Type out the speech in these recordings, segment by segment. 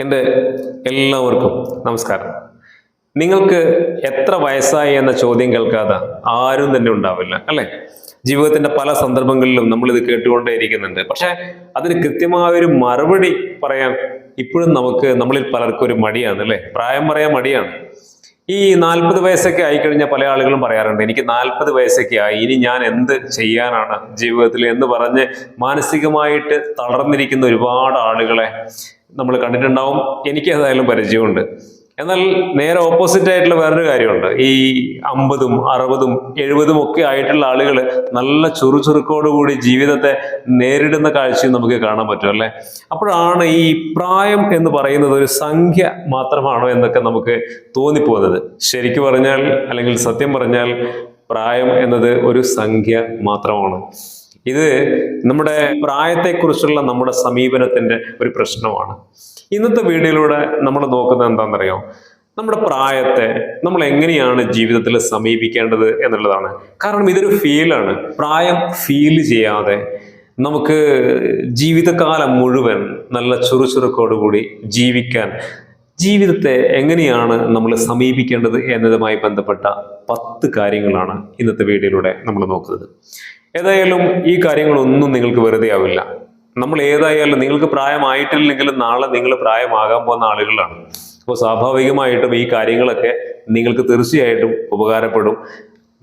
എൻ്റെ എല്ലാവർക്കും നമസ്കാരം. നിങ്ങൾക്ക് എത്ര വയസ്സായി എന്ന ചോദ്യം കേൾക്കാതെ ആരും തന്നെ ഉണ്ടാവില്ല, അല്ലെ? ജീവിതത്തിന്റെ പല സന്ദർഭങ്ങളിലും നമ്മൾ ഇത് കേട്ടുകൊണ്ടേയിരിക്കുന്നുണ്ട്. പക്ഷെ അതിന് കൃത്യമായ ഒരു മറുപടി പറയാൻ ഇപ്പോഴും നമ്മളിൽ പലർക്കും ഒരു മടിയാണ്, അല്ലെ? പ്രായം പറയാൻ മടിയാണ്. ഈ 40 വയസ്സൊക്കെ ആയിക്കഴിഞ്ഞാൽ പല ആളുകളും പറയാറുണ്ട്, എനിക്ക് 40 വയസ്സൊക്കെ ആയി, ഇനി ഞാൻ എന്ത് ചെയ്യാനാണ് ജീവിതത്തിൽ എന്ന് പറഞ്ഞ് മാനസികമായിട്ട് തളർന്നിരിക്കുന്ന ഒരുപാട് ആളുകളെ നമ്മൾ കണ്ടിട്ടുണ്ടാവും. എനിക്ക് ഏതായാലും പരിചയമുണ്ട്. എന്നാൽ നേരെ ഓപ്പോസിറ്റ് ആയിട്ടുള്ള വേറൊരു കാര്യമുണ്ട്. ഈ 50ഉം 60ഉം 70ഉം ഒക്കെ ആയിട്ടുള്ള ആളുകൾ നല്ല ചുറുചുറുക്കോടുകൂടി ജീവിതത്തെ നേരിടുന്ന കാഴ്ചയും നമുക്ക് കാണാൻ പറ്റും, അല്ലെ? അപ്പോഴാണ് ഈ പ്രായം എന്ന് പറയുന്നത് ഒരു സംഖ്യ മാത്രമാണോ എന്നൊക്കെ നമുക്ക് തോന്നിപ്പോകുന്നത്. ശരിക്കു പറഞ്ഞാൽ, അല്ലെങ്കിൽ സത്യം പറഞ്ഞാൽ, പ്രായം എന്നത് ഒരു സംഖ്യ മാത്രമാണ്. ഇത് നമ്മുടെ പ്രായത്തെക്കുറിച്ചുള്ള നമ്മുടെ സമീപനത്തിന്റെ ഒരു പ്രശ്നമാണ്. ഇന്നത്തെ വീഡിയോയിലൂടെ നമ്മൾ നോക്കുന്നത് എന്താണെന്നറിയോ? നമ്മുടെ പ്രായത്തെ നമ്മൾ എങ്ങനെയാണ് ജീവിതത്തിൽ സമീപിക്കേണ്ടത് എന്നുള്ളതാണ്. കാരണം ഇതൊരു ഫീലാണ്. പ്രായം ഫീൽ ചെയ്യാതെ നമുക്ക് ജീവിതകാലം മുഴുവൻ നല്ല ചുറുചുറുക്കോടുകൂടി ജീവിക്കാൻ, ജീവിതത്തെ എങ്ങനെയാണ് നമ്മൾ സമീപിക്കേണ്ടത് എന്നതുമായി ബന്ധപ്പെട്ട 10 കാര്യങ്ങളാണ് ഇന്നത്തെ വീഡിയോയിലൂടെ നമ്മൾ നോക്കുന്നത്. ഏതായാലും ഈ കാര്യങ്ങളൊന്നും നിങ്ങൾക്ക് വെറുതെ ആവില്ല. നമ്മൾ ഏതായാലും നിങ്ങൾക്ക് പ്രായമായിട്ടില്ലെങ്കിലും നാളെ നിങ്ങൾ പ്രായമാകാൻ പോകുന്ന ആളുകളാണ്. അപ്പോൾ സ്വാഭാവികമായിട്ടും ഈ കാര്യങ്ങളൊക്കെ നിങ്ങൾക്ക് തീർച്ചയായിട്ടും ഉപകാരപ്പെടും.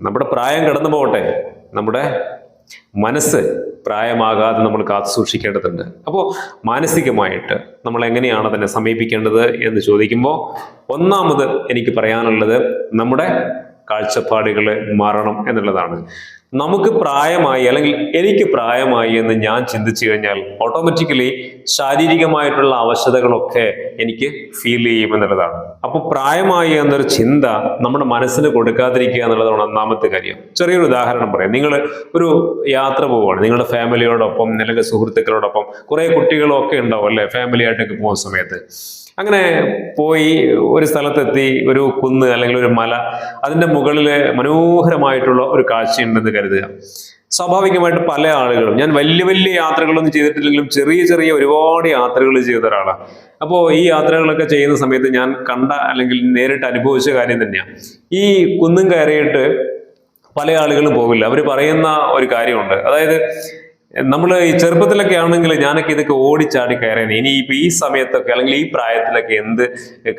നമ്മുടെ പ്രായം കടന്നു പോകട്ടെ, നമ്മുടെ മനസ്സ് പ്രായമാകാതെ നമ്മൾ കാത്തു സൂക്ഷിക്കേണ്ടതുണ്ട്. അപ്പോൾ മാനസികമായിട്ട് നമ്മൾ എങ്ങനെയാണ് അതിനെ സമീപിക്കേണ്ടത് എന്ന് ചോദിക്കുമ്പോൾ, ഒന്നാമത് എനിക്ക് പറയാനുള്ളത് നമ്മുടെ കാഴ്ചപ്പാടുകൾ മാറണം എന്നുള്ളതാണ്. നമുക്ക് പ്രായമായി, അല്ലെങ്കിൽ എനിക്ക് പ്രായമായി എന്ന് ഞാൻ ചിന്തിച്ചു കഴിഞ്ഞാൽ ഓട്ടോമാറ്റിക്കലി ശാരീരികമായിട്ടുള്ള അവശതകളൊക്കെ എനിക്ക് ഫീൽ ചെയ്യും എന്നുള്ളതാണ്. അപ്പൊ പ്രായമായി എന്നൊരു ചിന്ത നമ്മുടെ മനസ്സിന് കൊടുക്കാതിരിക്കുക എന്നുള്ളതാണ് ഒന്നാമത്തെ കാര്യം. ചെറിയൊരു ഉദാഹരണം പറയാം. നിങ്ങൾ ഒരു യാത്ര പോവുകയാണ്, നിങ്ങളുടെ ഫാമിലിയോടൊപ്പം അല്ലെങ്കിൽ സുഹൃത്തുക്കളോടൊപ്പം. കുറെ കുട്ടികളൊക്കെ ഉണ്ടാവും, അല്ലെ? ഫാമിലി ആയിട്ടൊക്കെ പോകുന്ന സമയത്ത് അങ്ങനെ പോയി ഒരു സ്ഥലത്തെത്തി, ഒരു കുന്ന് അല്ലെങ്കിൽ ഒരു മല, അതിന്റെ മുകളില് മനോഹരമായിട്ടുള്ള ഒരു കാഴ്ചയുണ്ടെന്ന് കരുതുക. സ്വാഭാവികമായിട്ട് പല ആളുകളും, ഞാൻ വലിയ വലിയ യാത്രകളൊന്നും ചെയ്തിട്ടില്ലെങ്കിലും ചെറിയ ചെറിയ ഒരുപാട് യാത്രകൾ ചെയ്ത ഒരാളാണ്. അപ്പോൾ ഈ യാത്രകളൊക്കെ ചെയ്യുന്ന സമയത്ത് ഞാൻ കണ്ട അല്ലെങ്കിൽ നേരിട്ട് അനുഭവിച്ച കാര്യം തന്നെയാണ്. ഈ കുന്നും കയറിയിട്ട് പല ആളുകളും പോകില്ല. അവർ പറയുന്ന ഒരു കാര്യമുണ്ട്. അതായത്, നമ്മൾ ഈ ചെറുപ്പത്തിലൊക്കെ ആണെങ്കിൽ ഞാനൊക്കെ ഇതൊക്കെ ഓടിച്ചാടി കയറാൻ, ഇനി ഇപ്പൊ ഈ സമയത്തൊക്കെ അല്ലെങ്കിൽ ഈ പ്രായത്തിലൊക്കെ എന്ത്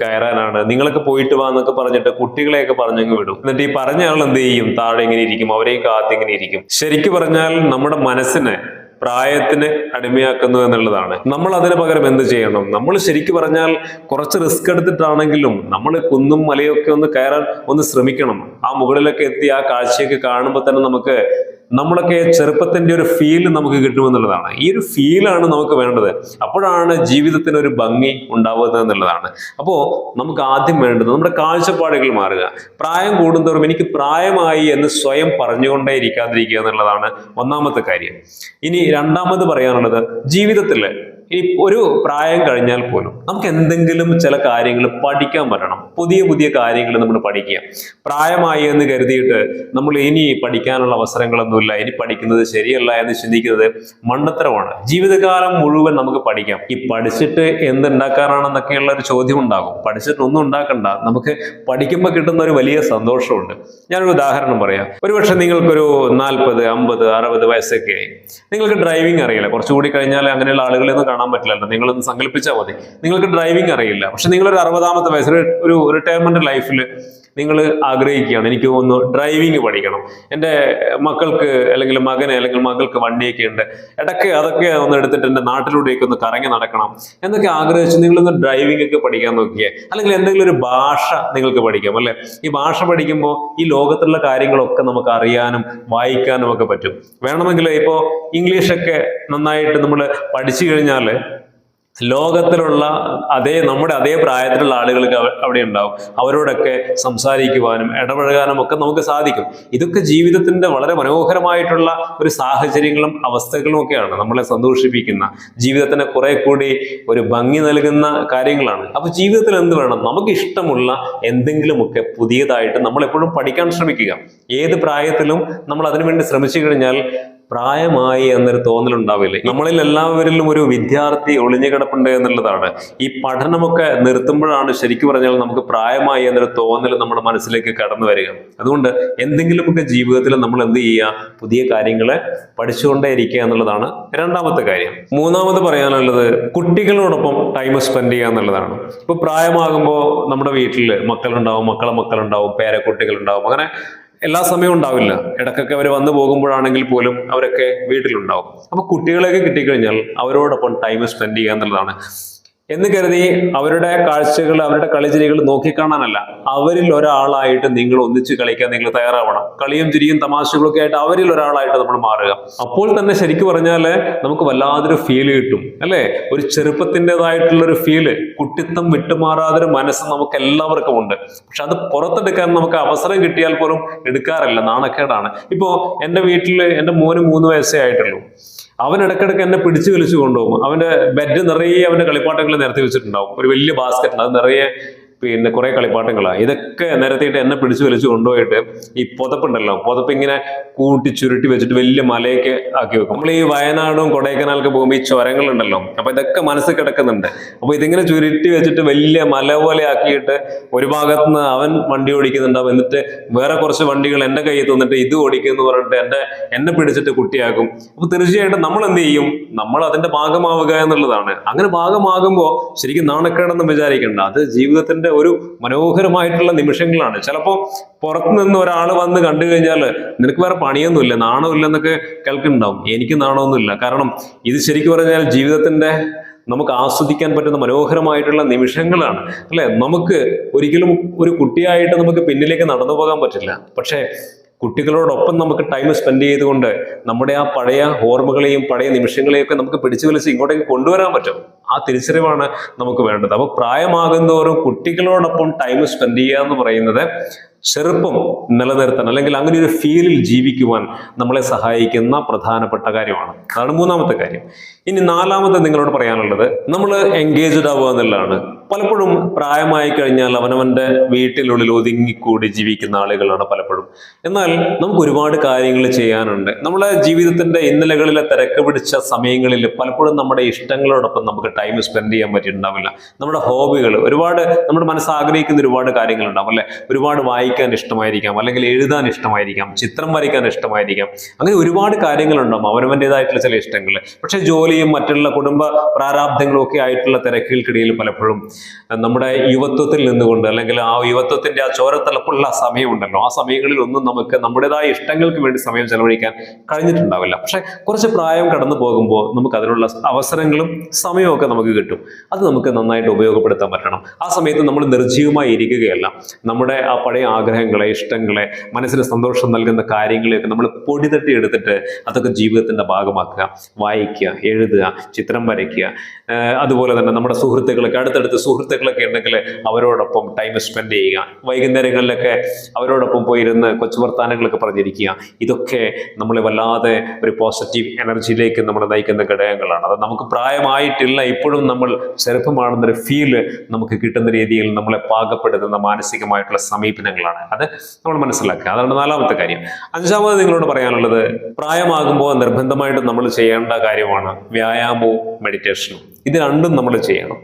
കയറാനാണ്, നിങ്ങളൊക്കെ പോയിട്ട് വാ എന്നൊക്കെ പറഞ്ഞിട്ട് കുട്ടികളെയൊക്കെ പറഞ്ഞങ്ങ് വിടും. എന്നിട്ട് ഈ പറഞ്ഞ ആൾ എന്ത് ചെയ്യും? താഴെ ഇങ്ങനെ ഇരിക്കും, അവരെയും കാത്തിങ്ങനെ ഇരിക്കും. ശരിക്കും പറഞ്ഞാൽ നമ്മുടെ മനസ്സിനെ പ്രായത്തിന് അടിമയാക്കുന്നു എന്നുള്ളതാണ്. നമ്മൾ അതിന് പകരം എന്ത് ചെയ്യണം? നമ്മൾ ശരിക്കും പറഞ്ഞാൽ കുറച്ച് റിസ്ക് എടുത്തിട്ടാണെങ്കിലും നമ്മൾ കുന്നും മലയൊക്കെ ഒന്ന് കയറാൻ ഒന്ന് ശ്രമിക്കണം. ആ മുകളിലൊക്കെ എത്തി ആ കാഴ്ചയൊക്കെ കാണുമ്പോൾ തന്നെ നമ്മളൊക്കെ ചെറുപ്പത്തിന്റെ ഒരു ഫീൽ നമുക്ക് കിട്ടുമെന്നുള്ളതാണ്. ഈ ഒരു ഫീലാണ് നമുക്ക് വേണ്ടത്. അപ്പോഴാണ് ജീവിതത്തിന് ഒരു ഭംഗി ഉണ്ടാവുന്നത് എന്നുള്ളതാണ്. അപ്പോൾ നമുക്ക് ആദ്യം വേണ്ടത് നമ്മുടെ കാഴ്ചപ്പാടുകൾ മാറുക. പ്രായം കൂടുന്തോറും എനിക്ക് പ്രായമായി എന്ന് സ്വയം പറഞ്ഞുകൊണ്ടേ ഇരിക്കാതിരിക്കുക എന്നുള്ളതാണ് ഒന്നാമത്തെ കാര്യം. ഇനി രണ്ടാമത് പറയാനുള്ളത്, ജീവിതത്തില് ഈ ഒരു പ്രായം കഴിഞ്ഞാൽ പോലും നമുക്ക് എന്തെങ്കിലും ചില കാര്യങ്ങൾ പഠിക്കാൻ പറ്റണം. പുതിയ പുതിയ കാര്യങ്ങൾ നമ്മൾ പഠിക്കുക. പ്രായമായി എന്ന് കരുതിയിട്ട് നമ്മൾ ഇനി പഠിക്കാനുള്ള അവസരങ്ങളൊന്നുമില്ല, ഇനി പഠിക്കുന്നത് ശരിയല്ല എന്ന് ചിന്തിക്കുന്നത് മണ്ടത്തരമാണ്. ജീവിതകാലം മുഴുവൻ നമുക്ക് പഠിക്കാം. ഈ പഠിച്ചിട്ട് എന്തുണ്ടാക്കാനാണെന്നൊക്കെയുള്ള ഒരു ചോദ്യം ഉണ്ടാകും. പഠിച്ചിട്ടൊന്നും ഉണ്ടാക്കണ്ട, നമുക്ക് പഠിക്കുമ്പോൾ കിട്ടുന്ന ഒരു വലിയ സന്തോഷമുണ്ട്. ഞാനൊരു ഉദാഹരണം പറയാം. ഒരുപക്ഷെ നിങ്ങൾക്കൊരു 40, 50, 60 വയസ്സൊക്കെ ആയി. നിങ്ങൾക്ക് ഡ്രൈവിംഗ് അറിയില്ല. കുറച്ചുകൂടി കഴിഞ്ഞാൽ അങ്ങനെയുള്ള ആളുകളെയൊന്നും കാണാൻ പറ്റില്ലല്ലോ. നിങ്ങളൊന്ന് സങ്കല്പിച്ചാൽ മതി. നിങ്ങൾക്ക് ഡ്രൈവിംഗ് അറിയില്ല, പക്ഷെ നിങ്ങളൊരു 60ാമത്തെ വയസ്സിൽ ഒരു റിട്ടയർമെന്റ് ലൈഫിൽ നിങ്ങൾ ആഗ്രഹിക്കുകയാണ്, എനിക്ക് ഒന്ന് ഡ്രൈവിംഗ് പഠിക്കണം, എൻ്റെ മക്കൾക്ക് അല്ലെങ്കിൽ മകന് അല്ലെങ്കിൽ മകൾക്ക് വണ്ടിയൊക്കെ ഉണ്ട്, ഇടയ്ക്ക് അതൊക്കെ ഒന്ന് എടുത്തിട്ട് എൻ്റെ നാട്ടിലൂടെയൊക്കെ ഒന്ന് കറങ്ങി നടക്കണം എന്നൊക്കെ ആഗ്രഹിച്ച് നിങ്ങളൊന്ന് ഡ്രൈവിംഗ് ഒക്കെ പഠിക്കാൻ നോക്കിയേ. അല്ലെങ്കിൽ എന്തെങ്കിലും ഒരു ഭാഷ നിങ്ങൾക്ക് പഠിക്കാം, അല്ലെ? ഈ ഭാഷ പഠിക്കുമ്പോൾ ഈ ലോകത്തുള്ള കാര്യങ്ങളൊക്കെ നമുക്ക് അറിയാനും വായിക്കാനും ഒക്കെ പറ്റും. വേണമെങ്കിൽ ഇപ്പോൾ ഇംഗ്ലീഷൊക്കെ നന്നായിട്ട് നമ്മൾ പഠിച്ചു കഴിഞ്ഞാൽ ലോകത്തിലുള്ള നമ്മുടെ അതേ പ്രായത്തിലുള്ള ആളുകൾക്ക് അവിടെ ഉണ്ടാവും. അവരോടൊക്കെ സംസാരിക്കുവാനും ഇടപഴകാനും ഒക്കെ നമുക്ക് സാധിക്കും. ഇതൊക്കെ ജീവിതത്തിന്റെ വളരെ മനോഹരമായിട്ടുള്ള ഒരു സാഹചര്യങ്ങളും അവസ്ഥകളും ഒക്കെയാണ് നമ്മളെ സന്തോഷിപ്പിക്കുന്ന, ജീവിതത്തിന് കുറെ കൂടി ഒരു ഭംഗി നൽകുന്ന കാര്യങ്ങളാണ്. അപ്പൊ ജീവിതത്തിൽ എന്ത് വേണം? നമുക്ക് ഇഷ്ടമുള്ള എന്തെങ്കിലുമൊക്കെ പുതിയതായിട്ട് നമ്മൾ എപ്പോഴും പഠിക്കാൻ ശ്രമിക്കുക. ഏത് പ്രായത്തിലും നമ്മൾ അതിനുവേണ്ടി ശ്രമിച്ചു കഴിഞ്ഞാൽ പ്രായമായി എന്നൊരു തോന്നലുണ്ടാവില്ലേ? നമ്മളിൽ എല്ലാവരിലും ഒരു വിദ്യാർത്ഥി ഒളിഞ്ഞു കിടപ്പുണ്ട് എന്നുള്ളതാണ്. ഈ പഠനമൊക്കെ നിർത്തുമ്പോഴാണ് ശരിക്കും പറഞ്ഞാൽ നമുക്ക് പ്രായമായി എന്നൊരു തോന്നൽ നമ്മുടെ മനസ്സിലേക്ക് കടന്നു വരിക. അതുകൊണ്ട് എന്തെങ്കിലുമൊക്കെ ജീവിതത്തിൽ നമ്മൾ എന്ത് ചെയ്യുക, പുതിയ കാര്യങ്ങളെ പഠിച്ചുകൊണ്ടേ ഇരിക്കുക എന്നുള്ളതാണ് രണ്ടാമത്തെ കാര്യം. മൂന്നാമത് പറയാനുള്ളത് കുട്ടികളോടൊപ്പം ടൈം സ്പെൻഡ് ചെയ്യുക എന്നുള്ളതാണ്. ഇപ്പൊ പ്രായമാകുമ്പോൾ നമ്മുടെ വീട്ടിൽ മക്കളുണ്ടാവും, മക്കളുണ്ടാവും, പേരക്കുട്ടികളുണ്ടാവും. അങ്ങനെ എല്ലാ സമയവും ഉണ്ടാവില്ല. ഇടയ്ക്കൊക്കെ അവർ വന്നു പോകുമ്പോഴാണെങ്കിൽ പോലും അവരൊക്കെ വീട്ടിലുണ്ടാവും. അപ്പൊ കുട്ടികളെയൊക്കെ കിട്ടിക്കഴിഞ്ഞാൽ അവരോടൊപ്പം ടൈം സ്പെൻഡ് ചെയ്യുക എന്നുള്ളതാണ്. എന്ന് കരുതി അവരുടെ കാഴ്ചകൾ, അവരുടെ കളിചിരികൾ നോക്കിക്കാണാനല്ല, അവരിൽ ഒരാളായിട്ട് നിങ്ങൾ ഒന്നിച്ച് കളിക്കാൻ നിങ്ങൾ തയ്യാറാവണം. കളിയും ചിരിയും തമാശകളൊക്കെ ആയിട്ട് അവരിൽ ഒരാളായിട്ട് നമ്മൾ മാറുക. അപ്പോൾ തന്നെ ശരിക്കും പറഞ്ഞാൽ നമുക്ക് വല്ലാതൊരു ഫീല് കിട്ടും, അല്ലെ? ഒരു ചെറുപ്പത്തിൻ്റെതായിട്ടുള്ളൊരു ഫീല്, കുട്ടിത്തം വിട്ടുമാറാതൊരു മനസ്സ് നമുക്ക് എല്ലാവർക്കും ഉണ്ട്. പക്ഷെ അത് പുറത്തെടുക്കാൻ നമുക്ക് അവസരം കിട്ടിയാൽ പോലും എടുക്കാറില്ല, നാണക്കേടാണ്. ഇപ്പോ എൻ്റെ വീട്ടിൽ എൻ്റെ മോന് 3 വയസ്സേ ആയിട്ടുള്ളൂ. അവൻ ഇടയ്ക്കിടയ്ക്ക് എന്നെ പിടിച്ചു വലിച്ചു കൊണ്ടുപോകും. അവന്റെ ബെഡ് നിറയെ അവന്റെ കളിപ്പാട്ടങ്ങൾ നിരത്തി വെച്ചിട്ടുണ്ടാവും. ഒരു വലിയ ബാസ്ക്കറ്റ്, അത് നിറയെ കുറെ കളിപ്പാട്ടങ്ങളാണ്. ഇതൊക്കെ നിരത്തിയിട്ട് എന്നെ പിടിച്ചു വലിച്ചു കൊണ്ടുപോയിട്ട് ഈ പുതപ്പുണ്ടല്ലോ, പുതപ്പ് ഇങ്ങനെ കൂട്ടി ചുരുട്ടി വെച്ചിട്ട് വലിയ മലയൊക്കെ ആക്കി വെക്കും. നമ്മൾ ഈ വയനാടും കൊടൈക്കനാലൊക്കെ പോകുമ്പോൾ ഈ ചുരങ്ങളുണ്ടല്ലോ, അപ്പൊ ഇതൊക്കെ മനസ്സിൽ കിടക്കുന്നുണ്ട്. അപ്പൊ ഇതിങ്ങനെ ചുരുട്ടി വെച്ചിട്ട് വലിയ മല പോലെ ആക്കിയിട്ട് ഒരു ഭാഗത്ത് നിന്ന് അവൻ വണ്ടി ഓടിക്കുന്നുണ്ടാവും, എന്നിട്ട് വേറെ കുറച്ച് വണ്ടികൾ എന്റെ കയ്യിൽ തന്നിട്ട് ഇത് ഓടിക്കുന്നു പറഞ്ഞിട്ട് എന്നെ പിടിച്ചിട്ട് കുട്ടിയാക്കും. അപ്പൊ തീർച്ചയായിട്ടും നമ്മൾ എന്ത് ചെയ്യും, നമ്മൾ അതിന്റെ ഭാഗമാവുക എന്നുള്ളതാണ്. അങ്ങനെ ഭാഗമാകുമ്പോൾ ശരിക്കും നാണക്കേടെന്ന് വിചാരിക്കേണ്ട, അത് ജീവിതത്തിന്റെ ഒരു മനോഹരമായിട്ടുള്ള നിമിഷങ്ങളാണ്. ചിലപ്പോൾ പുറത്തു നിന്ന് ഒരാൾ വന്ന് കണ്ടു കഴിഞ്ഞാൽ നിനക്ക് വേറെ പണിയൊന്നുമില്ല, നാണമില്ല എന്നൊക്കെ കേൾക്കുന്നുണ്ടാവും. എനിക്ക് നാണമൊന്നുമില്ല. കാരണം ഇത് ശരിക്കും പറഞ്ഞാൽ ജീവിതത്തിന്റെ നമുക്ക് ആസ്വദിക്കാൻ പറ്റുന്ന മനോഹരമായിട്ടുള്ള നിമിഷങ്ങളാണ്, അല്ലെ? നമുക്ക് ഒരിക്കലും ഒരു കുട്ടിയായിട്ട് നമുക്ക് പിന്നിലേക്ക് നടന്നു പോകാൻ പറ്റില്ല. പക്ഷേ കുട്ടികളോടൊപ്പം നമുക്ക് ടൈം സ്പെൻഡ് ചെയ്തുകൊണ്ട് നമ്മുടെ ആ പഴയ ഓർമ്മകളെയും പഴയ നിമിഷങ്ങളെയും ഒക്കെ നമുക്ക് പിടിച്ചു വലിച്ച് ഇങ്ങോട്ടേക്ക് കൊണ്ടുവരാൻ പറ്റും. ആ തിരിച്ചറിവാണ് നമുക്ക് വേണ്ടത്. അപ്പൊ പ്രായമാകുന്നതോറും കുട്ടികളോടൊപ്പം ടൈം സ്പെൻഡ് ചെയ്യുക എന്ന് പറയുന്നത് ചെറുപ്പം നിലനിർത്താൻ, അല്ലെങ്കിൽ അങ്ങനെ ഒരു ഫീലിൽ ജീവിക്കുവാൻ നമ്മളെ സഹായിക്കുന്ന പ്രധാനപ്പെട്ട കാര്യമാണ്. അതാണ് മൂന്നാമത്തെ കാര്യം. ഇനി നാലാമത്തെ നിങ്ങളോട് പറയാനുള്ളത്, നമ്മൾ എൻഗേജ്ഡ് ആവുക എന്നുള്ളതാണ്. പലപ്പോഴും പ്രായമായി കഴിഞ്ഞാൽ അവനവന്റെ വീട്ടിനുള്ളിൽ ഒതുങ്ങിക്കൂടി ജീവിക്കുന്ന ആളുകളാണ് പലപ്പോഴും. എന്നാൽ നമുക്ക് ഒരുപാട് കാര്യങ്ങൾ ചെയ്യാനുണ്ട്. നമ്മളെ ജീവിതത്തിന്റെ ഇന്നലകളിലെ തിരക്ക് പിടിച്ച സമയങ്ങളിൽ പലപ്പോഴും നമ്മുടെ ഇഷ്ടങ്ങളോടൊപ്പം നമുക്ക് ടൈം സ്പെൻഡ് ചെയ്യാൻ പറ്റിയിട്ടുണ്ടാവില്ല. നമ്മുടെ ഹോബികൾ, ഒരുപാട് നമ്മുടെ മനസ്സ് ആഗ്രഹിക്കുന്ന ഒരുപാട് കാര്യങ്ങളുണ്ടാവും, അല്ലെ? ഒരുപാട് വായിക്കാൻ ഇഷ്ടമായിരിക്കാം, അല്ലെങ്കിൽ എഴുതാൻ ഇഷ്ടമായിരിക്കാം, ചിത്രം വരയ്ക്കാൻ ഇഷ്ടമായിരിക്കാം. അങ്ങനെ ഒരുപാട് കാര്യങ്ങളുണ്ടാവും അവനവൻ്റെതായിട്ടുള്ള ചില ഇഷ്ടങ്ങൾ. പക്ഷെ ജോലിയും മറ്റുള്ള കുടുംബ പ്രാരാബ്ദങ്ങളും ഒക്കെ ആയിട്ടുള്ള തിരക്കുകൾക്കിടയിൽ പലപ്പോഴും നമ്മുടെ യുവത്വത്തിൽ നിന്നുകൊണ്ട്, അല്ലെങ്കിൽ ആ യുവത്വത്തിന്റെ ആ ചോരത്തിളപ്പുള്ള സമയമുണ്ടല്ലോ, ആ സമയങ്ങളിൽ ഒന്നും നമുക്ക് നമ്മുടേതായ ഇഷ്ടങ്ങൾക്ക് വേണ്ടി സമയം ചെലവഴിക്കാൻ കഴിഞ്ഞിട്ടുണ്ടാവില്ല. പക്ഷെ കുറച്ച് പ്രായം കടന്നു പോകുമ്പോൾ നമുക്ക് അതിനുള്ള അവസരങ്ങളും സമയവും നമുക്ക് കിട്ടും. അത് നമുക്ക് നന്നായിട്ട് ഉപയോഗപ്പെടുത്താൻ പറ്റണം. ആ സമയത്ത് നമ്മൾ നിർജ്ജീവമായി ഇരിക്കുകയല്ല. നമ്മുടെ ആ പഴയ ആഗ്രഹങ്ങളെ, ഇഷ്ടങ്ങളെ, മനസ്സിന് സന്തോഷം നൽകുന്ന കാര്യങ്ങളെയൊക്കെ നമ്മൾ പൊടി തട്ടി എടുത്തിട്ട് അതൊക്കെ ജീവിതത്തിന്റെ ഭാഗമാക്കുക. വായിക്കുക, എഴുതുക, ചിത്രം വരയ്ക്കുക. അതുപോലെ തന്നെ നമ്മുടെ സുഹൃത്തുക്കളൊക്കെ, അടുത്തടുത്ത് സുഹൃത്തുക്കളൊക്കെ ഉണ്ടെങ്കിൽ അവരോടൊപ്പം ടൈം സ്പെൻഡ് ചെയ്യുക. വൈകുന്നേരങ്ങളിലൊക്കെ അവരോടൊപ്പം പോയിരുന്ന് കൊച്ചു വർത്താനങ്ങളൊക്കെ പറഞ്ഞിരിക്കുക. ഇതൊക്കെ നമ്മളെ വല്ലാതെ ഒരു പോസിറ്റീവ് എനർജിയിലേക്ക് നമ്മളെ നയിക്കുന്ന ഘടകങ്ങളാണ്. അത് നമുക്ക് പ്രായമായിട്ടില്ല, ഇപ്പോഴും നമ്മൾ ചെറുപ്പമാണെന്നൊരു ഫീല് നമുക്ക് കിട്ടുന്ന രീതിയിൽ നമ്മളെ പാകപ്പെടുത്തുന്ന മാനസികമായിട്ടുള്ള സമീപനങ്ങളാണ്. അത് നമ്മൾ മനസ്സിലാക്കുക. അതാണ് നാലാമത്തെ കാര്യം. അഞ്ചാമത് നിങ്ങളോട് പറയാനുള്ളത്, പ്രായമാകുമ്പോൾ നിർബന്ധമായിട്ടും നമ്മൾ ചെയ്യേണ്ട കാര്യമാണ് വ്യായാമവും മെഡിറ്റേഷനും. ഇത് രണ്ടും നമ്മൾ ചെയ്യണം.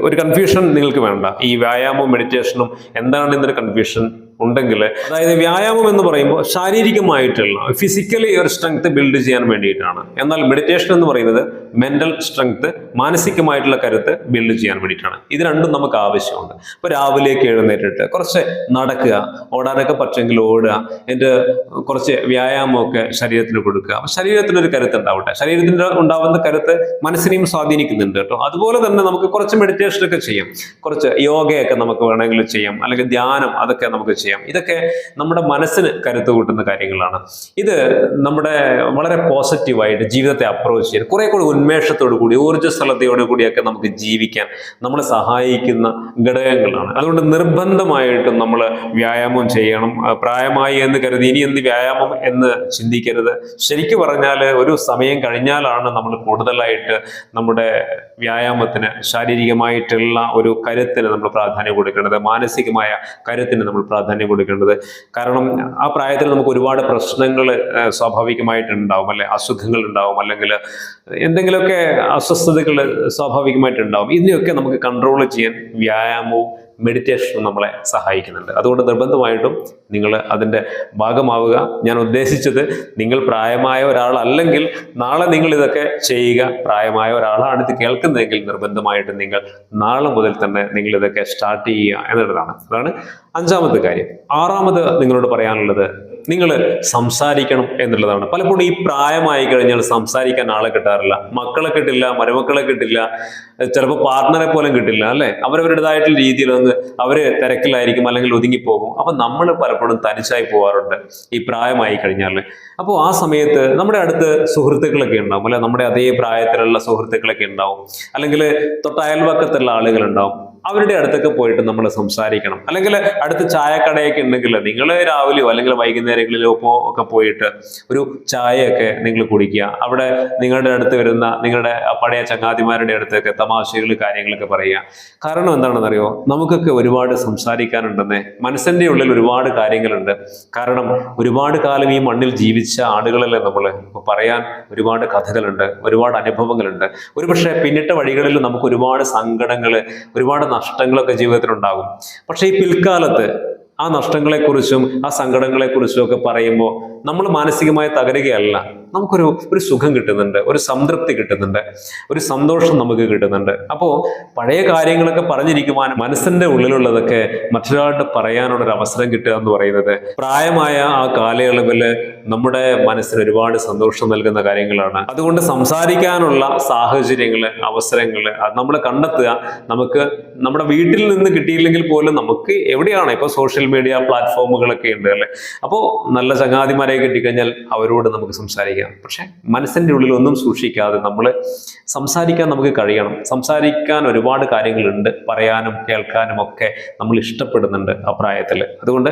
ഒരു കൺഫ്യൂഷൻ നിങ്ങൾക്ക് വേണ്ട. ഈ വ്യായാമവും മെഡിറ്റേഷനും എന്താണ് എന്നൊരു കൺഫ്യൂഷൻ ഉണ്ടെങ്കിൽ, അതായത് വ്യായാമം എന്ന് പറയുമ്പോൾ ശാരീരികമായിട്ടുള്ള ഫിസിക്കലി ഒരു സ്ട്രെങ്ത് ബിൽഡ് ചെയ്യാൻ വേണ്ടിയിട്ടാണ്. എന്നാൽ മെഡിറ്റേഷൻ എന്ന് പറയുന്നത് മെന്റൽ സ്ട്രെങ്ത്, മാനസികമായിട്ടുള്ള കരുത്ത് ബിൽഡ് ചെയ്യാൻ വേണ്ടിയിട്ടാണ്. ഇത് രണ്ടും നമുക്ക് ആവശ്യമുണ്ട്. ഇപ്പൊ രാവിലേക്ക് എഴുന്നേറ്റിട്ട് കുറച്ച് നടക്കുക, ഓടാനൊക്കെ പറ്റുമെങ്കിൽ ഓടുക, എന്നിട്ട് കുറച്ച് വ്യായാമമൊക്കെ ശരീരത്തിന് കൊടുക്കുക. അപ്പൊ ശരീരത്തിനൊരു കരുത്ത് ഉണ്ടാവട്ടെ. ശരീരത്തിന് ഉണ്ടാവുന്ന കരുത്ത് മനസ്സിനെയും സ്വാധീനിക്കുന്നുണ്ട് കേട്ടോ. അതുപോലെ തന്നെ നമുക്ക് കുറച്ച് മെഡിറ്റേഷൻ ഒക്കെ ചെയ്യാം, കുറച്ച് യോഗയൊക്കെ നമുക്ക് വേണമെങ്കിൽ ചെയ്യാം, അല്ലെങ്കിൽ ധ്യാനം, അതൊക്കെ നമുക്ക് ചെയ്യാം. ഇതൊക്കെ നമ്മുടെ മനസ്സിന് കരുത്ത് കൂട്ടുന്ന കാര്യങ്ങളാണ്. ഇത് നമ്മുടെ വളരെ പോസിറ്റീവായിട്ട് ജീവിതത്തെ അപ്രോച്ച് ചെയ്യാൻ, കുറെ കൂടി ഉന്മേഷത്തോടു കൂടി, ഊർജ്ജസ്വലതയോടു കൂടിയൊക്കെ നമുക്ക് ജീവിക്കാൻ നമ്മളെ സഹായിക്കുന്ന ഘടകങ്ങളാണ്. അതുകൊണ്ട് നിർബന്ധമായിട്ടും നമ്മൾ വ്യായാമം ചെയ്യണം. പ്രായമായി എന്ന് കരുതി ഇനി എന്ത് വ്യായാമം എന്ന് ചിന്തിക്കരുത്. ശരിക്കും പറഞ്ഞാൽ ഒരു സമയം കഴിഞ്ഞാലാണ് നമ്മൾ കൂടുതലായിട്ട് നമ്മുടെ വ്യായാമത്തിന്, ശാരീരികമായിട്ടുള്ള ഒരു കരുത്തിന് നമ്മൾ പ്രാധാന്യം കൊടുക്കേണ്ടത്. മാനസികമായ കരുത്തിന് നമ്മൾ പ്രാധാന്യം പ്രാധാന്യം കൊടുക്കേണ്ടത്. കാരണം ആ പ്രായത്തിൽ നമുക്ക് ഒരുപാട് പ്രശ്നങ്ങൾ സ്വാഭാവികമായിട്ടുണ്ടാവും, അല്ലെ, അസുഖങ്ങൾ ഉണ്ടാവും, അല്ലെങ്കിൽ എന്തെങ്കിലുമൊക്കെ അസ്വസ്ഥതകൾ സ്വാഭാവികമായിട്ടുണ്ടാവും. ഇതിനെയൊക്കെ നമുക്ക് കൺട്രോൾ ചെയ്യാൻ വ്യായാമവും മെഡിറ്റേഷനും നമ്മളെ സഹായിക്കുന്നുണ്ട്. അതുകൊണ്ട് നിർബന്ധമായിട്ടും നിങ്ങൾ അതിൻ്റെ ഭാഗമാവുക. ഞാൻ ഉദ്ദേശിച്ചത്, നിങ്ങൾ പ്രായമായ ഒരാളല്ലെങ്കിൽ നാളെ നിങ്ങൾ ഇതൊക്കെ ചെയ്യുക. പ്രായമായ ഒരാളാണ് ഇത് കേൾക്കുന്നതെങ്കിൽ നിർബന്ധമായിട്ടും നിങ്ങൾ നാളെ മുതൽ തന്നെ നിങ്ങൾ ഇതൊക്കെ സ്റ്റാർട്ട് ചെയ്യുക എന്നുള്ളതാണ്. അതാണ് അഞ്ചാമത്തെ കാര്യം. ആറാമത് നിങ്ങളോട് പറയാനുള്ളത്, നിങ്ങൾ സംസാരിക്കണം എന്നുള്ളതാണ്. പലപ്പോഴും ഈ പ്രായമായി കഴിഞ്ഞാൽ സംസാരിക്കാൻ ആളെ കിട്ടാറില്ല. മക്കളെ കിട്ടില്ല, മരുമക്കളെ കിട്ടില്ല, ചിലപ്പോൾ പാർട്ട്ണറെ പോലും കിട്ടില്ല, അല്ലെ. അവരവരുടേതായിട്ടുള്ള രീതിയിൽ അവര് തിരക്കിലായിരിക്കും, അല്ലെങ്കിൽ ഒതുങ്ങിപ്പോകും. അപ്പൊ നമ്മൾ പലപ്പോഴും തനിച്ചായി പോകാറുണ്ട് ഈ പ്രായമായി കഴിഞ്ഞാൽ. അപ്പോൾ ആ സമയത്ത് നമ്മുടെ അടുത്ത് സുഹൃത്തുക്കളൊക്കെ ഉണ്ടാവും, അല്ലെ, നമ്മുടെ അതേ പ്രായത്തിലുള്ള സുഹൃത്തുക്കളൊക്കെ ഉണ്ടാവും, അല്ലെങ്കിൽ തൊട്ടയൽവക്കത്തുള്ള ആളുകളുണ്ടാവും. അവരുടെ അടുത്തൊക്കെ പോയിട്ട് നമ്മൾ സംസാരിക്കണം. അല്ലെങ്കിൽ അടുത്ത് ചായക്കടയൊക്കെ ഉണ്ടെങ്കിൽ നിങ്ങൾ രാവിലെയോ അല്ലെങ്കിൽ വൈകുന്നേരങ്ങളിലോ ഒക്കെ പോയിട്ട് ഒരു ചായയൊക്കെ നിങ്ങൾ കുടിക്കുക. അവിടെ നിങ്ങളുടെ അടുത്ത് വരുന്ന നിങ്ങളുടെ പഴയ ചങ്ങാതിമാരുടെ അടുത്തൊക്കെ തമാശകൾ കാര്യങ്ങളൊക്കെ പറയുക. കാരണം എന്താണെന്നറിയോ, നമുക്കൊക്കെ ഒരുപാട് സംസാരിക്കാനുണ്ടെന്നേ. മനസ്സിന്റെ ഉള്ളിൽ ഒരുപാട് കാര്യങ്ങളുണ്ട്. കാരണം ഒരുപാട് കാലം ഈ മണ്ണിൽ ജീവിച്ച ആളുകളല്ലേ നമ്മൾ. പറയാൻ ഒരുപാട് കഥകളുണ്ട്, ഒരുപാട് അനുഭവങ്ങളുണ്ട്. ഒരുപക്ഷെ പിന്നിട്ട വഴികളിൽ നമുക്ക് ഒരുപാട് സങ്കടങ്ങൾ, ഒരുപാട് നഷ്ടങ്ങളൊക്കെ ജീവിതത്തിലുണ്ടാകും. പക്ഷെ ഈ പിൽക്കാലത്ത് ആ നഷ്ടങ്ങളെക്കുറിച്ചും ആ സങ്കടങ്ങളെക്കുറിച്ചും ഒക്കെ പറയുമ്പോൾ നമ്മൾ മാനസികമായി തകരുകയല്ല, നമുക്കൊരു സുഖം കിട്ടുന്നുണ്ട്, ഒരു സംതൃപ്തി കിട്ടുന്നുണ്ട്, ഒരു സന്തോഷം നമുക്ക് കിട്ടുന്നുണ്ട്. അപ്പോൾ പഴയ കാര്യങ്ങളൊക്കെ പറഞ്ഞിരിക്കുവാനും മനസ്സിന്റെ ഉള്ളിലുള്ളതൊക്കെ മറ്റൊരാളുടെ പറയാനുള്ളൊരു അവസരം കിട്ടുക എന്ന് പറയുന്നത് പ്രായമായ ആ കാലയളവിൽ നമ്മുടെ മനസ്സിന് ഒരുപാട് സന്തോഷം നൽകുന്ന കാര്യങ്ങളാണ്. അതുകൊണ്ട് സംസാരിക്കാനുള്ള സാഹചര്യങ്ങൾ, അവസരങ്ങൾ അത് നമ്മൾ കണ്ടെത്തുക. നമുക്ക് നമ്മുടെ വീട്ടിൽ നിന്ന് കിട്ടിയില്ലെങ്കിൽ പോലും നമുക്ക് എവിടെയാണ്, ഇപ്പൊ സോഷ്യൽ മീഡിയ പ്ലാറ്റ്ഫോമുകളൊക്കെ ഉണ്ട്, അല്ലെ. അപ്പോൾ നല്ല ചങ്ങാതിമാരെ കിട്ടിക്കഴിഞ്ഞാൽ അവരോട് നമുക്ക് സംസാരിക്കാം. പക്ഷെ മനസ്സിന്റെ ഉള്ളിൽ ഒന്നും സൂക്ഷിക്കാതെ നമ്മൾ സംസാരിക്കാൻ നമുക്ക് കഴിയണം. സംസാരിക്കാൻ ഒരുപാട് കാര്യങ്ങളുണ്ട്, പറയാനും കേൾക്കാനും ഒക്കെ നമ്മൾ ഇഷ്ടപ്പെടുന്നുണ്ട് ആ പ്രായത്തിൽ. അതുകൊണ്ട്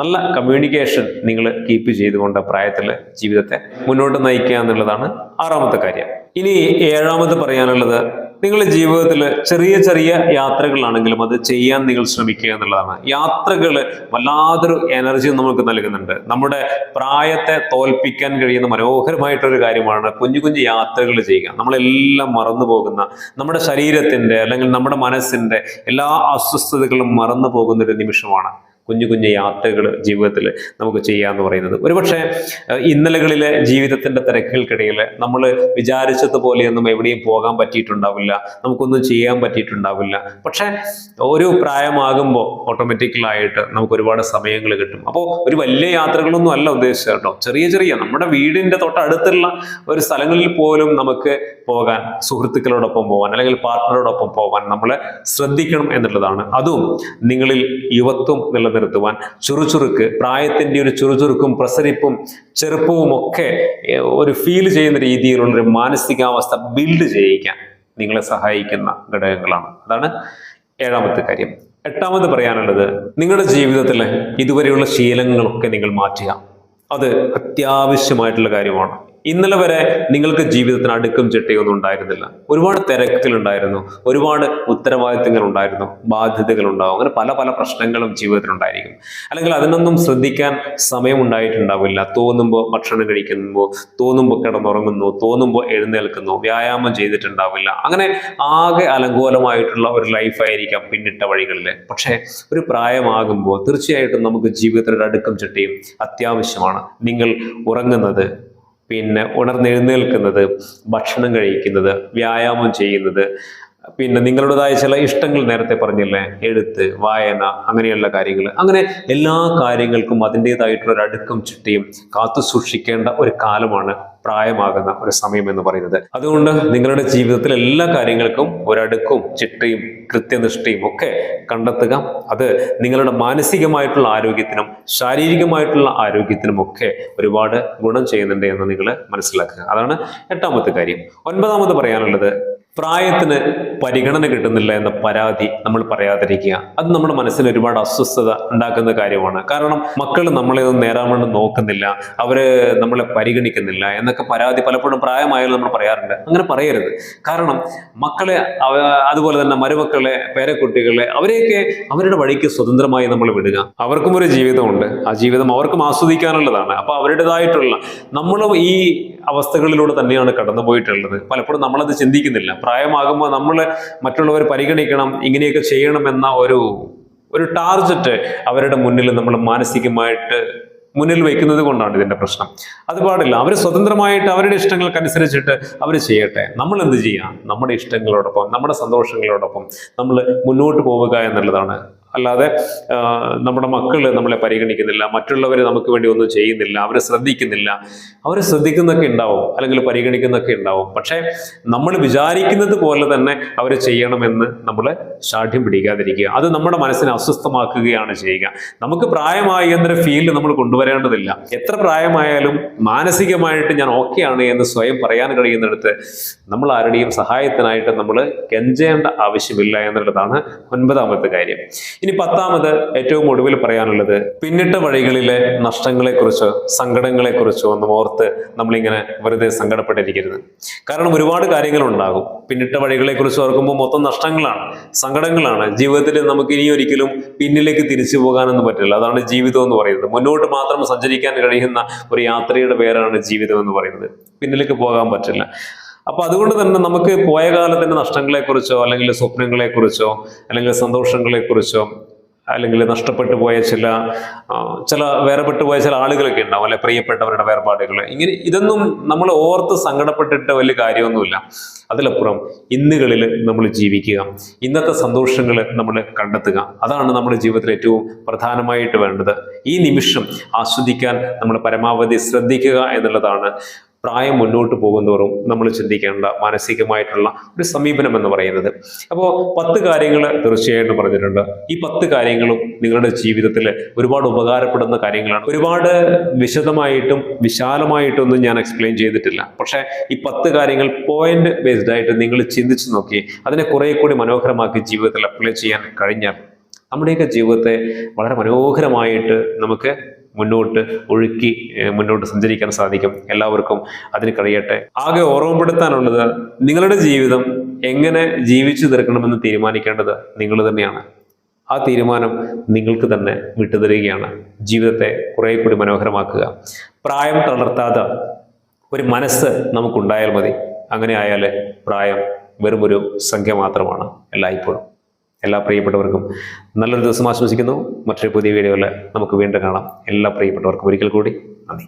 നല്ല കമ്മ്യൂണിക്കേഷൻ നിങ്ങൾ കീപ്പ് ചെയ്തുകൊണ്ട് പ്രായത്തിൽ ജീവിതത്തെ മുന്നോട്ട് നയിക്കുക എന്നുള്ളതാണ് ആറാമത്തെ കാര്യം. ഇനി ഏഴാമത് പറയാനുള്ളത്, നിങ്ങളുടെ ജീവിതത്തിൽ ചെറിയ ചെറിയ യാത്രകളാണെങ്കിലും അത് ചെയ്യാൻ നിങ്ങൾ ശ്രമിക്കുക എന്നുള്ളതാണ്. യാത്രകൾ വല്ലാതൊരു എനർജി നമുക്ക് നൽകുന്നുണ്ട്. നമ്മുടെ പ്രായത്തെ തോൽപ്പിക്കാൻ കഴിയുന്ന മനോഹരമായിട്ടൊരു കാര്യമാണ് കുഞ്ഞു കുഞ്ഞു യാത്രകൾ ചെയ്യുക. നമ്മളെല്ലാം മറന്നു പോകുന്ന, നമ്മുടെ ശരീരത്തിന്റെ അല്ലെങ്കിൽ നമ്മുടെ മനസ്സിന്റെ എല്ലാ അസ്വസ്ഥതകളും മറന്നു പോകുന്ന ഒരു നിമിഷമാണ് കുഞ്ഞു കുഞ്ഞു യാത്രകൾ ജീവിതത്തിൽ നമുക്ക് ചെയ്യാന്ന് പറയുന്നത്. ഒരുപക്ഷെ ഇന്നലകളിലെ ജീവിതത്തിന്റെ തിരക്കുകൾക്കിടയിൽ നമ്മൾ വിചാരിച്ചതുപോലെയൊന്നും എവിടെയും പോകാൻ പറ്റിയിട്ടുണ്ടാവില്ല, നമുക്കൊന്നും ചെയ്യാൻ പറ്റിയിട്ടുണ്ടാവില്ല. പക്ഷെ ഒരു പ്രായമാകുമ്പോൾ ഓട്ടോമാറ്റിക്കലായിട്ട് നമുക്ക് ഒരുപാട് സമയങ്ങൾ കിട്ടും. അപ്പോൾ ഒരു വലിയ യാത്രകളൊന്നും അല്ല ഉദ്ദേശിച്ചത് കേട്ടോ. ചെറിയ ചെറിയ നമ്മുടെ വീടിന്റെ തൊട്ടടുത്തുള്ള ഒരു സ്ഥലങ്ങളിൽ പോലും നമുക്ക് പോകാൻ, സുഹൃത്തുക്കളോടൊപ്പം പോകാൻ അല്ലെങ്കിൽ പാർട്ട്ണറോടൊപ്പം പോകാൻ നമ്മൾ ശ്രദ്ധിക്കണം എന്നുള്ളതാണ്. അതും നിങ്ങളിൽ യുവത്വം നിലനിർത്തുവാൻ, ചുറുചുറുക്ക്, പ്രായത്തിന്റെ ഒരു ചുറുചുറുക്കും പ്രസരിപ്പും ചെറുപ്പവും ഒക്കെ ഒരു ഫീൽ ചെയ്യുന്ന രീതിയിലുള്ളൊരു മാനസികാവസ്ഥ ബിൽഡ് ചെയ്യിക്കാൻ നിങ്ങളെ സഹായിക്കുന്ന ഘടകങ്ങളാണ്. അതാണ് ഏഴാമത്തെ കാര്യം. എട്ടാമത് പറയാനുള്ളത്, നിങ്ങളുടെ ജീവിതത്തിലെ ഇതുവരെയുള്ള ശീലങ്ങളൊക്കെ നിങ്ങൾ മാറ്റുക. അത് അത്യാവശ്യമായിട്ടുള്ള കാര്യമാണ്. ഇന്നലെ വരെ നിങ്ങൾക്ക് ജീവിതത്തിന് അടുക്കും ചിട്ടയൊന്നും ഉണ്ടായിരുന്നില്ല. ഒരുപാട് തിരക്കുകളുണ്ടായിരുന്നു, ഒരുപാട് ഉത്തരവാദിത്തങ്ങൾ ഉണ്ടായിരുന്നു, ബാധ്യതകൾ ഉണ്ടാവും, അങ്ങനെ പല പല പ്രശ്നങ്ങളും ജീവിതത്തിലുണ്ടായിരിക്കും. അല്ലെങ്കിൽ അതിനൊന്നും ശ്രദ്ധിക്കാൻ സമയമുണ്ടായിട്ടുണ്ടാവില്ല. തോന്നുമ്പോൾ ഭക്ഷണം കഴിക്കുന്നു, തോന്നുമ്പോൾ കിടന്നുറങ്ങുന്നു, തോന്നുമ്പോൾ എഴുന്നേൽക്കുന്നു, വ്യായാമം ചെയ്തിട്ടുണ്ടാവില്ല. അങ്ങനെ ആകെ അലങ്കോലമായിട്ടുള്ള ഒരു ലൈഫായിരിക്കാം പിന്നിട്ട വഴികളിൽ. പക്ഷേ ഒരു പ്രായമാകുമ്പോൾ തീർച്ചയായിട്ടും നമുക്ക് ജീവിതത്തിലൊരു അടുക്കും ചിട്ടയും അത്യാവശ്യമാണ്. നിങ്ങൾ ഉറങ്ങുന്നത്, പിന്നെ ഉണർന്നെഴുന്നേൽക്കുന്നത്, ഭക്ഷണം കഴിക്കുന്നത്, വ്യായാമം ചെയ്യുന്നത്, പിന്നെ നിങ്ങളുടേതായ ചില ഇഷ്ടങ്ങൾ നേരത്തെ പറഞ്ഞില്ലേ, എഴുത്ത്, വായന, അങ്ങനെയുള്ള കാര്യങ്ങൾ, അങ്ങനെ എല്ലാ കാര്യങ്ങൾക്കും അതിൻ്റെതായിട്ടുള്ള ഒരു അടുക്കും ചിട്ടയും കാത്തു സൂക്ഷിക്കേണ്ട ഒരു കാലമാണ് പ്രായമാകുന്ന ഒരു സമയം എന്ന് പറയുന്നത്. അതുകൊണ്ട് നിങ്ങളുടെ ജീവിതത്തിൽ എല്ലാ കാര്യങ്ങൾക്കും ഒരടുക്കും ചിട്ടയും കൃത്യനിഷ്ഠയും ഒക്കെ കണ്ടെത്തുക. അത് നിങ്ങളുടെ മാനസികമായിട്ടുള്ള ആരോഗ്യത്തിനും ശാരീരികമായിട്ടുള്ള ആരോഗ്യത്തിനും ഒക്കെ ഒരുപാട് ഗുണം ചെയ്യുന്നുണ്ട് എന്ന് നിങ്ങൾ മനസ്സിലാക്കുക. അതാണ് എട്ടാമത്തെ കാര്യം. ഒൻപതാമത് പറയാനുള്ളത്, പ്രായത്തിന് പരിഗണന കിട്ടുന്നില്ല എന്ന പരാതി നമ്മൾ പറയാതിരിക്കുക. അത് നമ്മുടെ മനസ്സിന് ഒരുപാട് അസ്വസ്ഥത ഉണ്ടാക്കുന്ന കാര്യമാണ്. കാരണം മക്കൾ നമ്മളെ ഒന്നും നേരാമണ്ണം നോക്കുന്നില്ല, അവര് നമ്മളെ പരിഗണിക്കുന്നില്ല എന്നൊക്കെ പരാതി പലപ്പോഴും പ്രായമായാലും നമ്മൾ പറയാറുണ്ട്. അങ്ങനെ പറയരുത്. കാരണം മക്കളെ, അതുപോലെ തന്നെ മരുമക്കളെ, പേരക്കുട്ടികളെ, അവരെയൊക്കെ അവരുടെ വഴിക്ക് സ്വതന്ത്രമായി നമ്മൾ വിടുക. അവർക്കും ഒരു ജീവിതമുണ്ട്, ആ ജീവിതം അവർക്കും ആസ്വദിക്കാനുള്ളതാണ്. അപ്പൊ അവരുടേതായിട്ടുള്ള, നമ്മളും ഈ അവസ്ഥകളിലൂടെ തന്നെയാണ് കടന്നു പോയിട്ടുള്ളത്. പലപ്പോഴും നമ്മളത് ചിന്തിക്കുന്നില്ല. പ്രായമാകുമ്പോൾ നമ്മൾ മറ്റുള്ളവർ പരിഗണിക്കണം, ഇങ്ങനെയൊക്കെ ചെയ്യണം എന്ന ഒരു ടാർഗറ്റ് അവരുടെ മുന്നിൽ നമ്മൾ മാനസികമായിട്ട് മുന്നിൽ വയ്ക്കുന്നത് കൊണ്ടാണ് ഇതിന്റെ പ്രശ്നം. അത് പാടില്ല. അവർ സ്വതന്ത്രമായിട്ട് അവരുടെ ഇഷ്ടങ്ങൾക്കനുസരിച്ചിട്ട് അവർ ചെയ്യട്ടെ. നമ്മൾ എന്ത് ചെയ്യാം? നമ്മുടെ ഇഷ്ടങ്ങളോടൊപ്പം, നമ്മുടെ സന്തോഷങ്ങളോടൊപ്പം നമ്മൾ മുന്നോട്ട് പോവുക എന്നുള്ളതാണ്. അല്ലാതെ നമ്മുടെ മക്കൾ നമ്മളെ പരിഗണിക്കുന്നില്ല, മറ്റുള്ളവർ നമുക്ക് വേണ്ടി ഒന്നും ചെയ്യുന്നില്ല, അവരെ ശ്രദ്ധിക്കുന്നില്ല. അവരെ ശ്രദ്ധിക്കുന്നൊക്കെ ഉണ്ടാവും, അല്ലെങ്കിൽ പരിഗണിക്കുന്നൊക്കെ ഉണ്ടാവും. പക്ഷേ നമ്മൾ വിചാരിക്കുന്നത് പോലെ തന്നെ അവർ ചെയ്യണമെന്ന് നമ്മൾ ശാഠ്യം പിടിക്കാതിരിക്കുക. അത് നമ്മുടെ മനസ്സിനെ അസ്വസ്ഥമാക്കുകയാണ് ചെയ്യുക. നമുക്ക് പ്രായമായി എന്നൊരു ഫീൽ നമ്മൾ കൊണ്ടുവരേണ്ടതില്ല. എത്ര പ്രായമായാലും മാനസികമായിട്ട് ഞാൻ ഓക്കെയാണ് എന്ന് സ്വയം പറയാൻ കഴിയുന്നിടത്ത് നമ്മൾ ആരുടെയും സഹായത്തിനായിട്ട് നമ്മൾ കെഞ്ചേണ്ട ആവശ്യമില്ല എന്നുള്ളതാണ് 9ാമത്തെ കാര്യം. ഇനി 10ാമത്, ഏറ്റവും ഒടുവിൽ പറയാനുള്ളത്, പിന്നിട്ട വഴികളിലെ നഷ്ടങ്ങളെക്കുറിച്ചോ സങ്കടങ്ങളെക്കുറിച്ചോ ഒന്നും ഓർത്ത് നമ്മളിങ്ങനെ വെറുതെ സങ്കടപ്പെട്ടിരിക്കരുത്. കാരണം ഒരുപാട് കാര്യങ്ങളുണ്ടാകും. പിന്നിട്ട വഴികളെക്കുറിച്ച് ഓർക്കുമ്പോൾ മൊത്തം നഷ്ടങ്ങളാണ്, സങ്കടങ്ങളാണ്. ജീവിതത്തിൽ നമുക്ക് ഇനി ഒരിക്കലും പിന്നിലേക്ക് തിരിച്ചു പോകാനൊന്നും പറ്റില്ല. അതാണ് ജീവിതം എന്ന് പറയുന്നത്. മുന്നോട്ട് മാത്രം സഞ്ചരിക്കാൻ കഴിയുന്ന ഒരു യാത്രയുടെ പേരാണ് ജീവിതം എന്ന് പറയുന്നത്. പിന്നിലേക്ക് പോകാൻ പറ്റില്ല. അപ്പൊ അതുകൊണ്ട് തന്നെ നമുക്ക് പോയ കാലത്തിന്റെ നഷ്ടങ്ങളെക്കുറിച്ചോ, അല്ലെങ്കിൽ സ്വപ്നങ്ങളെക്കുറിച്ചോ, അല്ലെങ്കിൽ സന്തോഷങ്ങളെക്കുറിച്ചോ, അല്ലെങ്കിൽ നഷ്ടപ്പെട്ടു പോയ ചില വേർപെട്ടു പോയ ചില ആളുകളൊക്കെ ഉണ്ടാവും, അല്ലെ, പ്രിയപ്പെട്ടവരുടെ വേർപാടുകൾ. ഇതൊന്നും നമ്മൾ ഓർത്ത് സങ്കടപ്പെട്ടിട്ട് വലിയ കാര്യമൊന്നുമില്ല. അതിലപ്പുറം ഇന്നുകളിൽ നമ്മൾ ജീവിക്കുക, ഇന്നത്തെ സന്തോഷങ്ങൾ നമ്മൾ കണ്ടെത്തുക. അതാണ് നമ്മുടെ ജീവിതത്തിൽ ഏറ്റവും പ്രധാനമായിട്ട് വേണ്ടത്. ഈ നിമിഷം ആസ്വദിക്കാൻ നമ്മൾ പരമാവധി ശ്രദ്ധിക്കുക എന്നുള്ളതാണ് പ്രായം മുന്നോട്ട് പോകുന്തോറും നമ്മൾ ചിന്തിക്കേണ്ട മാനസികമായിട്ടുള്ള ഒരു സമീപനം എന്ന് പറയുന്നത്. അപ്പോൾ 10 കാര്യങ്ങൾ തീർച്ചയായിട്ടും പറഞ്ഞിട്ടുണ്ട്. ഈ 10 കാര്യങ്ങളും നിങ്ങളുടെ ജീവിതത്തിൽ ഒരുപാട് ഉപകാരപ്പെടുന്ന കാര്യങ്ങളാണ്. ഒരുപാട് വിശദമായിട്ടും വിശാലമായിട്ടൊന്നും ഞാൻ എക്സ്പ്ലെയിൻ ചെയ്തിട്ടില്ല. പക്ഷേ ഈ 10 കാര്യങ്ങൾ പോയിന്റ് ബേസ്ഡ് ആയിട്ട് നിങ്ങൾ ചിന്തിച്ചു നോക്കി അതിനെ കുറെ കൂടി മനോഹരമാക്കി ജീവിതത്തിൽ അപ്ലൈ ചെയ്യാൻ കഴിഞ്ഞാൽ നമ്മുടെയൊക്കെ ജീവിതത്തെ വളരെ മനോഹരമായിട്ട് നമുക്ക് മുന്നോട്ട് സഞ്ചരിക്കാൻ സാധിക്കും. എല്ലാവർക്കും അതിന് കഴിയട്ടെ. ആകെ ഓർമ്മപ്പെടുത്താനുള്ളത്, നിങ്ങളുടെ ജീവിതം എങ്ങനെ ജീവിച്ചു തീർക്കണമെന്ന് തീരുമാനിക്കേണ്ടത് നിങ്ങൾ തന്നെയാണ്. ആ തീരുമാനം നിങ്ങൾക്ക് തന്നെ വിട്ടുതരികയാണ്. ജീവിതത്തെ കുറെ കൂടി മനോഹരമാക്കുക. പ്രായം തളർത്താതെ ഒരു മനസ്സ് നമുക്കുണ്ടായാൽ മതി. അങ്ങനെ ആയാൽ പ്രായം വെറുമൊരു സംഖ്യ മാത്രമാണ് എല്ലായ്പ്പോഴും. എല്ലാ പ്രിയപ്പെട്ടവർക്കും നല്ലൊരു ദിവസം ആശംസിക്കുന്നു. മറ്റൊരു പുതിയ വീഡിയോയിൽ നമുക്ക് വീണ്ടും കാണാം. എല്ലാ പ്രിയപ്പെട്ടവർക്കും ഒരിക്കൽ കൂടി നന്ദി.